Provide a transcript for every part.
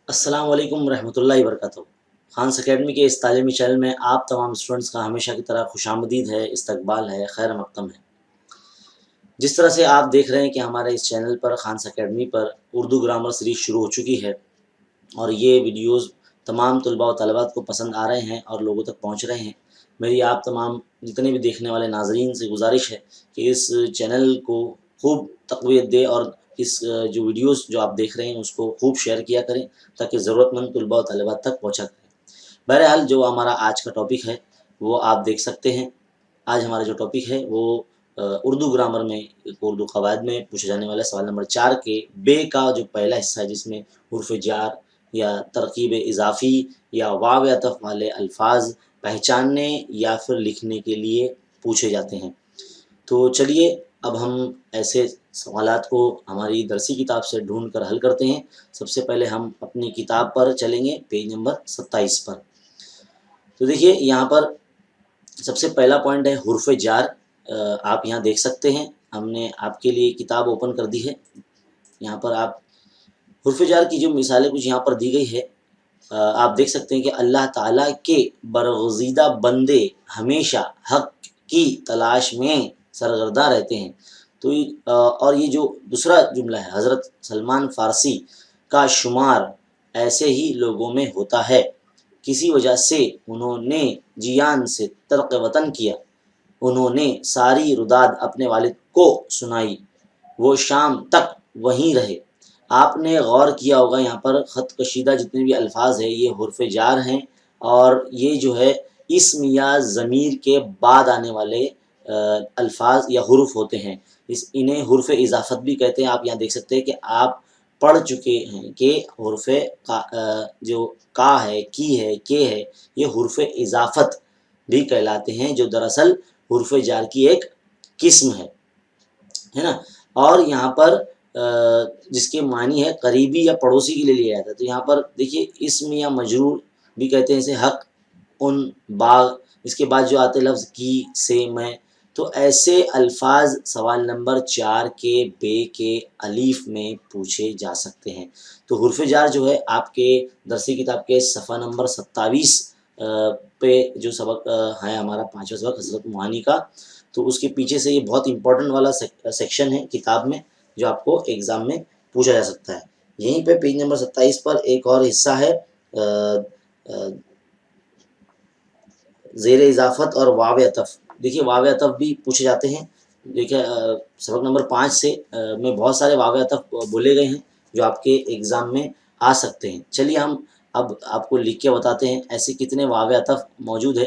अस्सलाम वालेकुम रहमतुल्लाहि वबरकातुहू। खान्स अकेडमी के इस तालीमी चैनल में आप तमाम स्टूडेंट्स का हमेशा की तरह खुशामदीद है, इस्तकबाल है, खैर मक़दम है। जिस तरह से आप देख रहे हैं कि हमारे इस चैनल पर खान्स अकेडमी पर उर्दू ग्रामर सीरीज़ शुरू हो चुकी है और ये वीडियोज़ तमाम तलबा व तलबात को पसंद आ रहे हैं और लोगों तक पहुँच रहे हैं। मेरी आप तमाम जितने भी देखने वाले नाज़रीन से गुज़ारिश है कि इस चैनल को खूब तक़वियत दें और इस जो वीडियोज़ जो आप देख रहे हैं उसको खूब शेयर किया करें ताकि ज़रूरतमंद तलबा व तलबात तक पहुँचा करें। बहरहाल जो हमारा आज का टॉपिक है वो आप देख सकते हैं। आज हमारा जो टॉपिक है वो उर्दू ग्रामर में उर्दू क़वायद में पूछे जाने वाले सवाल नंबर 4 के बे का जो पहला हिस्सा है जिसमें हुर्फ़ जार या तरकीब इज़ाफ़ी या वाव या अतफ़ वाले अल्फ़ाज़ पहचानने या फिर लिखने के लिए पूछे जाते हैं। तो चलिए अब हम ऐसे सवालात को हमारी दरसी किताब से ढूँढ कर हल करते हैं। सबसे पहले हम अपनी किताब पर चलेंगे पेज नंबर 27 पर। तो देखिए यहाँ पर सबसे पहला पॉइंट है हुर्फ़ जार। आप यहाँ देख सकते हैं हमने आपके लिए किताब ओपन कर दी है। यहाँ पर आप हुर्फ़ जार की जो मिसालें कुछ यहाँ पर दी गई है। आप देख सकते हैं कि अल्लाह ताला के बरगुज़ीदा बंदे हमेशा हक़ की तलाश में सरगर्दा रहते हैं। तो और ये जो दूसरा जुमला है हज़रत सलमान फ़ारसी का शुमार ऐसे ही लोगों में होता है। किसी वजह से उन्होंने जियान से तर्क वतन किया। उन्होंने सारी रुदाद अपने वालिद को सुनाई। वो शाम तक वहीं रहे। आपने गौर किया होगा यहाँ पर ख़त कशीदा जितने भी अल्फ़ाज़ हैं ये हुर्फ़ जार हैं और ये जो है इस्म या ज़मीर के बाद आने वाले अल्फ़ाज़ या हुरूफ़ होते हैं। इन्हें हुर्फ़ इज़ाफ़त भी कहते हैं। आप यहाँ देख सकते हैं कि आप पढ़ चुके हैं कि हुर्फ़ जो का है, की है, के है, ये हुर्फ़ इज़ाफ़त भी कहलाते हैं जो दरअसल हुर्फ़ जार की एक किस्म है ना? और यहाँ पर जिसके मानी है करीबी या पड़ोसी के लिए लिया जाता है। तो यहाँ पर देखिए इस्म या मजरूर भी कहते हैं जैसे हक़, उन, बाग़, इसके बाद जो आते लफ्ज़ की, से, मैं। तो ऐसे अल्फ़ाज़ सवाल नंबर 4 के बे के अलीफ़ में पूछे जा सकते हैं। तो हुर्फ़ जार जो है आपके दरसी किताब के सफ़ा नंबर 27 पे जो सबक है हमारा 5वां सबक हज़रत मुआनी का, तो उसके पीछे से ये बहुत इम्पोर्टेंट वाला सेक्शन है किताब में जो आपको एग्ज़ाम में पूछा जा सकता है। यहीं पे पेज नंबर 27 पर एक और हिस्सा है ज़ेर इज़ाफ़त और वाव अतफ़। देखिए वाव अतफ़ भी पूछे जाते हैं। देखिए सबक नंबर 5 से में बहुत सारे वाव अतफ़ बोले गए हैं जो आपके एग्ज़ाम में आ सकते हैं। चलिए हम अब आपको लिख के बताते हैं ऐसे कितने वाव अतफ़ मौजूद है।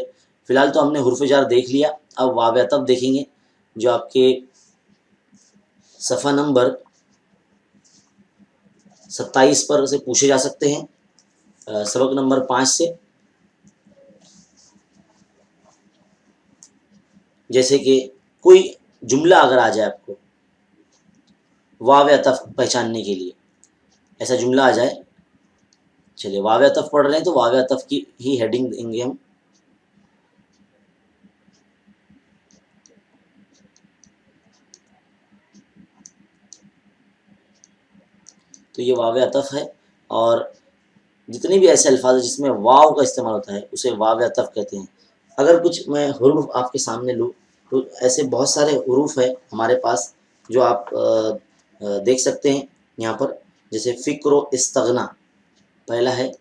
फ़िलहाल तो हमने हुर्फ़ जार देख लिया, अब वाव अतफ़ देखेंगे जो आपके सफ़ा नंबर 27 पर से पूछे जा सकते हैं सबक नंबर 5 से। जैसे कि कोई जुमला अगर आ जाए आपको वाव अतफ़ पहचानने के लिए, ऐसा जुमला आ जाए। चलिए वाव अतफ़ पढ़ रहे हैं तो वाव अतफ़ की ही हेडिंग देंगे हम। तो ये वाव अतफ़ है और जितने भी ऐसे अल्फ़ाज़ हैं जिसमें वाव का इस्तेमाल होता है उसे वाव अतफ़ कहते हैं। अगर कुछ मैं हुरूफ़ आपके सामने लूँ तो ऐसे बहुत सारे हुरूफ़ हैं हमारे पास जो आप देख सकते हैं यहाँ पर। जैसे फ़िक्र व इस्तग़ना पहला है,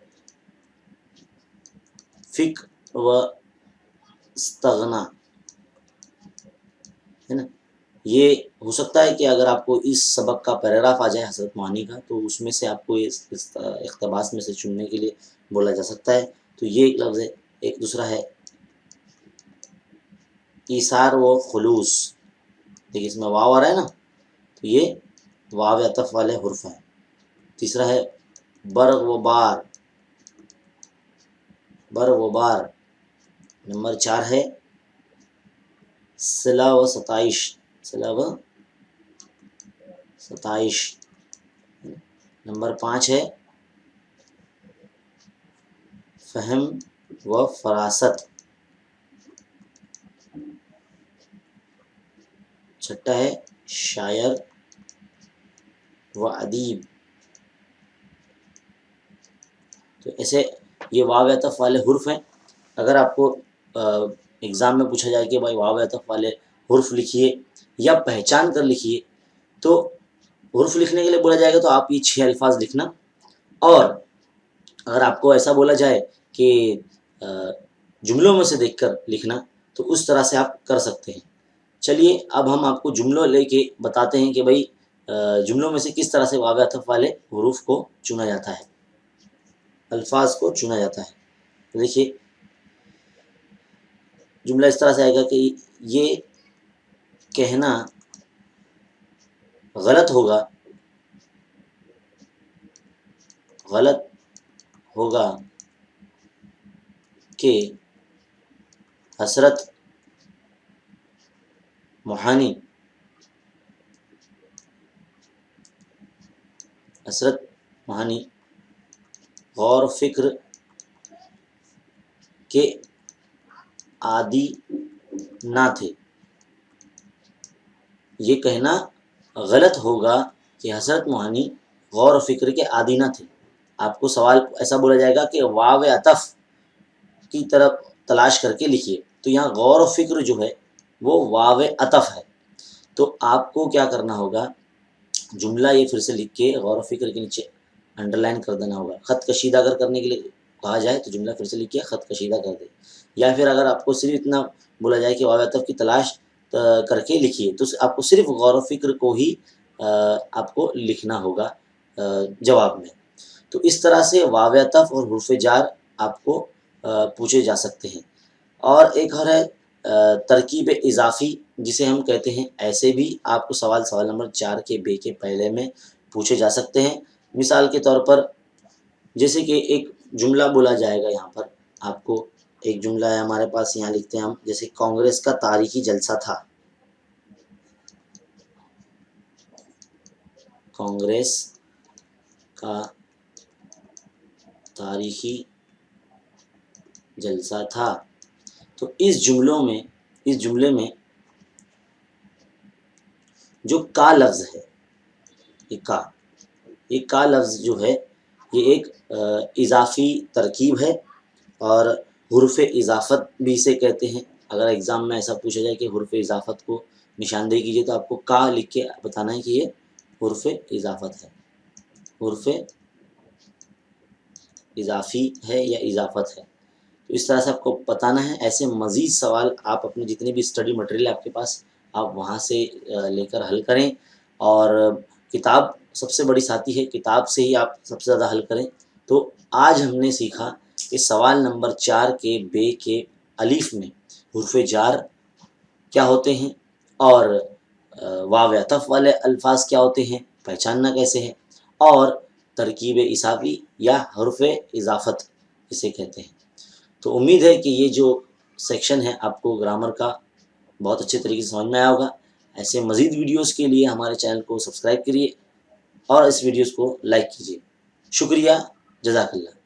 फ़िक्र व इस्तग़ना, है ना? ये हो सकता है कि अगर आपको इस सबक का पैराग्राफ आ जाए हज़रत मुआनी का तो उसमें से आपको इस इक़्तिबास में से चुनने के लिए बोला जा सकता है। तो ये एक लफ्ज़ है। एक दूसरा है ईसार व खुलूस। देखिए इसमें वाव आ रहा है ना, तो ये वाव अतफ़ वाले हुर्फ़ हैं। तीसरा है बर्ग व बार, बर्ग व बार। नंबर 4 है सिला व सताइश, सिला व सताइश। नंबर 5 है फ़हम व फ़रासत। छठा है शायर व अदीब। تو ایسے یہ واو عطف والے حرف ہیں. اگر آپ کو ایگزام میں پوچھا جائے کہ بھائی واو عطف والے حرف لکھیے یا پہچان کر لکھیے، تو حرف لکھنے کے لیے بولا جائے گا تو آپ یہ 6 الفاظ لکھنا. اور اگر آپ کو ایسا بولا جائے کہ جملوں میں سے دیکھ کر لکھنا، تو اس طرح سے آپ کر سکتے ہیں. چلیے اب ہم آپ کو جملوں لے کے بتاتے ہیں کہ بھائی جملوں میں سے کس طرح سے واو عطف والے حروف کو چنا جاتا ہے، الفاظ کو چنا جاتا ہے. تو دیکھیے جملہ اس طرح سے آئے گا کہ یہ کہنا غلط ہوگا کہ حسرت موہانی غور و فکر کے عادی نہ تھے. یہ کہنا غلط ہوگا کہ حسرت موہانی غور و فکر کے عادی نہ تھے. آپ کو سوال ایسا بولا جائے گا کہ واو عطف کی طرف تلاش کر کے لکھیے. تو یہاں غور و فکر جو ہے وہ واو عطف ہے. تو آپ کو کیا کرنا ہوگا، جملہ یہ پھر سے لکھ کے غور و فکر کے نیچے انڈر لائن کر دینا ہوگا. خط کشیدہ اگر کرنے کے لیے کہا جائے تو جملہ پھر سے لکھ کے خط کشیدہ کر دے. یا پھر اگر آپ کو صرف اتنا بولا جائے کہ واو عطف کی تلاش کر کے لکھیے، تو آپ کو صرف غور و فکر کو ہی آپ کو لکھنا ہوگا جواب میں. تو اس طرح سے واو عطف اور حرف جار آپ کو پوچھے جا سکتے ہیں. اور ایک اور ہے ترکیب اضافی جسے ہم کہتے ہیں. ایسے بھی آپ کو سوال نمبر 4 کے بے کے پہلے میں پوچھے جا سکتے ہیں. مثال کے طور پر جیسے کہ ایک جملہ بولا جائے گا، یہاں پر آپ کو ایک جملہ ہے ہمارے پاس، یہاں لکھتے ہیں ہم جیسے کانگریس کا تاریخی جلسہ تھا. کانگریس کا تاریخی جلسہ تھا. تو اس جملے میں جو کا لفظ ہے، یہ کا لفظ جو ہے یہ ایک اضافی ترکیب ہے، اور حرف اضافت بھی اسے کہتے ہیں. اگر ایگزام میں ایسا پوچھا جائے کہ حرف اضافت کو نشاندہی کیجیے، تو آپ کو کا لکھ کے بتانا ہے کہ یہ حرف اضافت ہے، حرف اضافی ہے یا اضافت ہے. تو اس طرح سے آپ کو بتانا ہے. ایسے مزید سوال آپ اپنے جتنے بھی اسٹڈی مٹیریل آپ کے پاس، آپ وہاں سے لے کر حل کریں. اور کتاب سب سے بڑی ساتھی ہے، کتاب سے ہی آپ سب سے زیادہ حل کریں. تو آج ہم نے سیکھا کہ سوال نمبر 4 کے بے کے الف میں حرف جار کیا ہوتے ہیں، اور واو عطف والے الفاظ کیا ہوتے ہیں، پہچاننا کیسے ہے، اور ترکیب اضافی یا حرف اضافت اسے کہتے ہیں. تو امید ہے کہ یہ جو سیکشن ہے آپ کو گرامر کا بہت اچھے طریقے سے سمجھ میں آیا ہوگا. ایسے مزید ویڈیوز کے لیے ہمارے چینل کو سبسکرائب کریے اور اس ویڈیوز کو لائک کیجیے. شکریہ، جزاک اللہ.